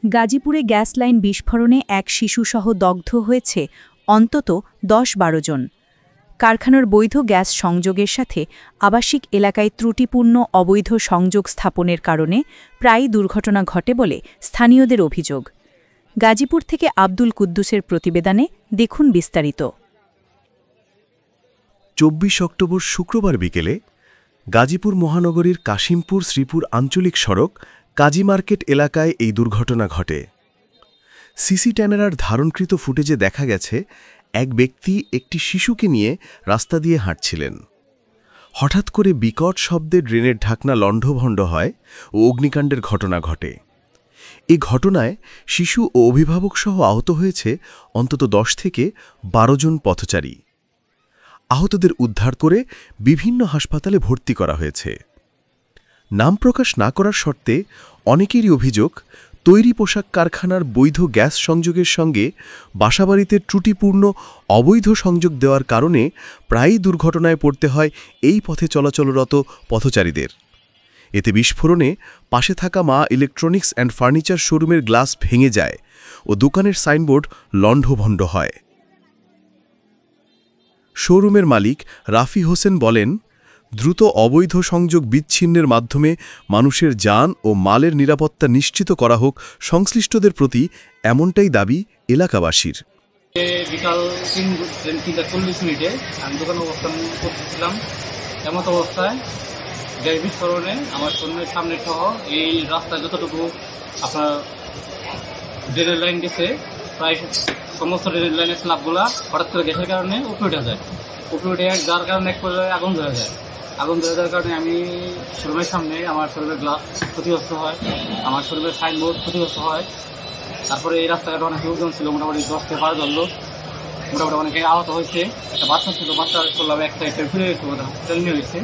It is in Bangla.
গাজীপুরে গ্যাস লাইন বিস্ফোরণে এক শিশুসহ দগ্ধ হয়েছে অন্তত ১০-১২ জন। কারখানার বৈধ গ্যাস সংযোগের সাথে আবাসিক এলাকায় ত্রুটিপূর্ণ অবৈধ সংযোগ স্থাপনের কারণে প্রায়ই দুর্ঘটনা ঘটে বলে স্থানীয়দের অভিযোগ। গাজীপুর থেকে আব্দুল কুদ্দুসের প্রতিবেদনে দেখুন বিস্তারিত। ২৪ অক্টোবর শুক্রবার বিকেলে গাজীপুর মহানগরীর কাশিমপুর শ্রীপুর আঞ্চলিক সড়ক কাজী মার্কেট এলাকায় এই দুর্ঘটনা ঘটে। সিসি ক্যামেরার ধারণকৃত ফুটেজে দেখা গেছে এক ব্যক্তি একটি শিশুকে নিয়ে রাস্তা দিয়ে হাঁটছিলেন। হঠাৎ করে বিকট শব্দে ড্রেনের ঢাকনা লণ্ডভণ্ড হয় ও অগ্নিকাণ্ডের ঘটনা ঘটে। এই ঘটনায় শিশু ও অভিভাবকসহ আহত হয়েছে অন্তত ১০ থেকে ১২ জন পথচারী। আহতদের উদ্ধার করে বিভিন্ন হাসপাতালে ভর্তি করা হয়েছে। নাম প্রকাশ না করার শর্তে অনেকেরই অভিযোগ, তৈরি পোশাক কারখানার বৈধ গ্যাস সংযোগের সঙ্গে বাসাবাড়িতে ত্রুটিপূর্ণ অবৈধ সংযোগ দেওয়ার কারণে প্রায়ই দুর্ঘটনায় পড়তে হয় এই পথে চলাচলরত পথচারীদের। এতে বিস্ফোরণে পাশে থাকা মা ইলেকট্রনিক্স অ্যান্ড ফার্নিচার শোরুমের গ্লাস ভেঙে যায় ও দোকানের সাইনবোর্ড লণ্ডভণ্ড হয়। শোরুমের মালিক রাফি হোসেন বলেন, দ্রুত অবৈধ সংযোগ বিচ্ছিন্নের মাধ্যমে মানুষের যান ও মালের নিরাপত্তা নিশ্চিত করা হোক সংশ্লিষ্টদের প্রতি, এমনটাই দাবি এলাকাবাসীর। বিকাল ৩:৪০ আমি দোকানে অবস্থান করতেছিলাম। এমত অবস্থায় গ্যাস বিস্ফোরণে আমার শোরুমের সামনে সহ এই রাস্তায় যতটুকু আপনার ড্রেনের লাইন গেছে, প্রায় সমস্ত ড্রেনের লাইনের স্ল্যাবগুলা হঠাৎ করে গ্যাসের কারণে উপরে উঠে যায়। উপরে উঠে যার কারণে এক পর্যায়ে আগুন ধরে যায়। আগুন ধরে যাওয়ার কারণে আমি শোরুমের সামনে আমার শোরুমের গ্লাস ক্ষতিগ্রস্ত হয়, আমার শোরুমের সাইনবোর্ড ক্ষতিগ্রস্ত হয়। তারপরে এই রাস্তাঘাটে অনেক লোকজন ছিল, মোটামুটি ১০ থেকে ১২ জন লোক। মোটামুটি অনেকে আহত হয়েছে। একটা বাচ্চা ছিল, বাচ্চা করলাম এক সাইডে ফিরে গেছে, হসপিটাল নিয়ে হয়েছে।